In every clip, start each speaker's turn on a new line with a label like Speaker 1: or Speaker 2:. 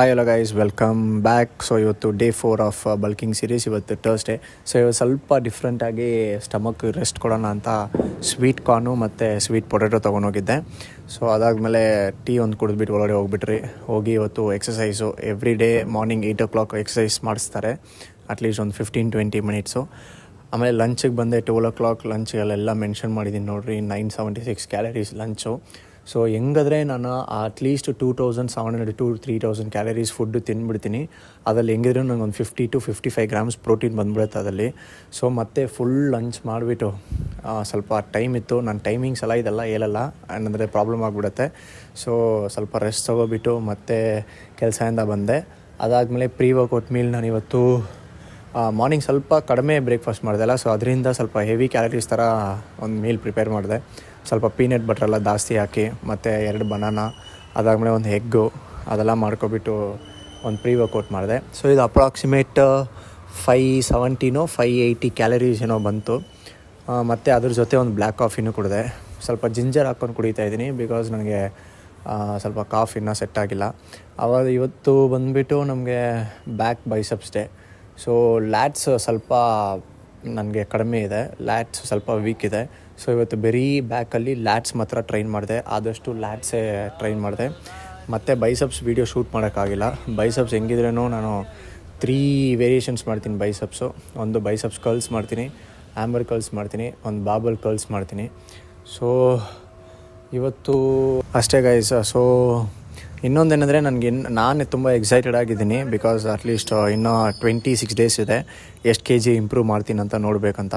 Speaker 1: Hi hello guys, welcome back. So ಇವತ್ತು day 4 of bulking series. ಇವತ್ತು Thursday. So ಇವತ್ತು ಸ್ವಲ್ಪ ಡಿಫ್ರೆಂಟಾಗಿ ಸ್ಟಮಕ್ ರೆಸ್ಟ್ ಕೊಡೋಣ ಅಂತ ಸ್ವೀಟ್ ಕಾರ್ನು ಮತ್ತು ಸ್ವೀಟ್ ಪೊಟೆಟೊ ತೊಗೊಂಡೋಗಿದ್ದೆ. ಸೊ ಅದಾದಮೇಲೆ ಟೀ ಒಂದು ಕುಡಿದ್ಬಿಟ್ಟು ಒಳಗಡೆ ಹೋಗಿ ಇವತ್ತು exercise every day morning 8 o'clock exercise ಮಾಡಿಸ್ತಾರೆ, ಅಟ್ಲೀಸ್ಟ್ ಒಂದು 15-20 ಮಿನಿಟ್ಸು. ಆಮೇಲೆ ಲಂಚಿಗೆ ಬಂದೆ 12 o'clock. ಲಂಚಿಗೆಲ್ಲ ಮೆನ್ಷನ್ ಮಾಡಿದ್ದೀನಿ ನೋಡಿರಿ, 976 ಕ್ಯಾಲರೀಸ್ ಲಂಚು. ಸೊ ಹೆಂಗಾದ್ರೆ ನಾನು ಅಟ್ಲೀಸ್ಟ್ 2700 to 3000 ಕ್ಯಾಲರೀಸ್ ಫುಡ್ಡು ತಿಂದ್ಬಿಡ್ತೀನಿ. ಅದರಲ್ಲಿ ಹೆಂಗಿದ್ರೆ ನನಗೆ ಒಂದು 50 to 55 grams ಪ್ರೋಟೀನ್ ಬಂದ್ಬಿಡುತ್ತೆ ಅದರಲ್ಲಿ. ಸೊ ಮತ್ತೆ ಫುಲ್ ಲಂಚ್ ಮಾಡಿಬಿಟ್ಟು ಸ್ವಲ್ಪ ಟೈಮ್ ಇತ್ತು, ನನ್ನ ಟೈಮಿಂಗ್ಸ್ ಎಲ್ಲ ಇದೆಲ್ಲ ಹೇಳಲ್ಲ, ಅಂದರೆ ಪ್ರಾಬ್ಲಮ್ ಆಗಿಬಿಡುತ್ತೆ. ಸೊ ಸ್ವಲ್ಪ ರೆಸ್ಟ್ ತೊಗೊಬಿಟ್ಟು ಮತ್ತೆ ಕೆಲಸದಿಂದ ಬಂದೆ. ಅದಾದಮೇಲೆ ಪ್ರೀ ವರ್ಕೌಟ್ ಮೀಲ್ ನಾನು ಇವತ್ತು ಮಾರ್ನಿಂಗ್ ಸ್ವಲ್ಪ ಕಡಿಮೆ ಬ್ರೇಕ್ಫಾಸ್ಟ್ ಮಾಡಿದೆಲ್ಲ, ಸೊ ಅದರಿಂದ ಸ್ವಲ್ಪ ಹೆವಿ ಕ್ಯಾಲರೀಸ್ ಥರ ಒಂದು ಮೀಲ್ ಪ್ರಿಪೇರ್ ಮಾಡಿದೆ. ಸ್ವಲ್ಪ ಪೀನಟ್ ಬಟ್ರೆಲ್ಲ ಜಾಸ್ತಿ ಹಾಕಿ ಮತ್ತು 2 ಬನಾನಾ, ಅದಾದಮೇಲೆ ಒಂದು ಎಗ್ಗು, ಅದೆಲ್ಲ ಮಾಡ್ಕೊಬಿಟ್ಟು ಒಂದು ಪ್ರೀ ವರ್ಕೌಟ್ ಮಾಡಿದೆ. ಸೊ ಇದು ಅಪ್ರಾಕ್ಸಿಮೇಟ್ 570-580 ಕ್ಯಾಲರೀಸ್ ಏನೋ ಬಂತು. ಮತ್ತು ಅದ್ರ ಜೊತೆ ಒಂದು ಬ್ಲ್ಯಾಕ್ ಕಾಫಿನೂ ಕುಡಿದೆ. ಸ್ವಲ್ಪ ಜಿಂಜರ್ ಹಾಕ್ಕೊಂಡು ಕುಡಿತಾ ಇದ್ದೀನಿ, ಬಿಕಾಸ್ ನನಗೆ ಸ್ವಲ್ಪ ಕಾಫಿನ ಸೆಟ್ ಆಗಿಲ್ಲ. ಇವತ್ತು ಬಂದುಬಿಟ್ಟು ನಮಗೆ back biceps day. So lats ಸ್ವಲ್ಪ ನನಗೆ ಕಡಿಮೆ ಇದೆ, ಲ್ಯಾಟ್ಸ್ ಸ್ವಲ್ಪ ವೀಕ್ ಇದೆ. ಸೊ ಇವತ್ತು ಬರೀ ಬ್ಯಾಕಲ್ಲಿ ಲ್ಯಾಟ್ಸ್ ಮಾತ್ರ ಟ್ರೈನ್ ಮಾಡಿದೆ, ಆದಷ್ಟು ಲ್ಯಾಟ್ಸೇ ಟ್ರೈನ್ ಮಾಡಿದೆ. ಮತ್ತು ಬೈಸೆಪ್ಸ್ ವೀಡಿಯೋ ಶೂಟ್ ಮಾಡೋಕ್ಕಾಗಿಲ್ಲ. ಬೈಸೆಪ್ಸ್ ಹೆಂಗಿದ್ರೂ ನಾನು 3 ವೇರಿಯೇಷನ್ಸ್ ಮಾಡ್ತೀನಿ ಬೈಸೆಪ್ಸು. ಒಂದು ಬೈಸೆಪ್ಸ್ ಕರ್ಲ್ಸ್ ಮಾಡ್ತೀನಿ, ಆ್ಯಂಬರ್ ಕರ್ಲ್ಸ್ ಮಾಡ್ತೀನಿ, ಒಂದು ಬಾಬಲ್ ಕರ್ಲ್ಸ್ ಮಾಡ್ತೀನಿ. ಸೊ ಇವತ್ತು ಅಷ್ಟೇ ಗೈಸ್. ಸೊ ಇನ್ನೊಂದೇನೆಂದರೆ ನಾನು ತುಂಬ ಎಕ್ಸೈಟೆಡ್ ಆಗಿದ್ದೀನಿ, ಬಿಕಾಸ್ ಅಟ್ಲೀಸ್ಟ್ ಇನ್ನೂ 26 ಡೇಸ್ ಇದೆ. ಎಷ್ಟು kg ಇಂಪ್ರೂವ್ ಮಾಡ್ತೀನಿ ಅಂತ ನೋಡಬೇಕಂತ.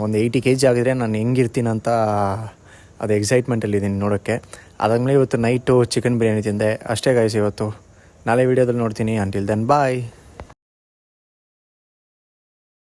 Speaker 1: ಒಂದು 80 kg ಆಗಿದ್ರೆ ನಾನು ಹೆಂಗಿರ್ತೀನಂತ ಅದು ಎಕ್ಸೈಟ್ಮೆಂಟಲ್ಲಿದ್ದೀನಿ ನೋಡೋಕ್ಕೆ. ಅದಾದಮೇಲೆ ಇವತ್ತು ನೈಟು ಚಿಕನ್ ಬಿರಿಯಾನಿ ತಿಂದೆ. ಅಷ್ಟೇ ಗೈಸ್ ಇವತ್ತು. ನಾಳೆ ವೀಡಿಯೋದಲ್ಲಿ ನೋಡ್ತೀನಿ. ಅಂಟಿಲ್ ದೆನ್ ಬಾಯ್.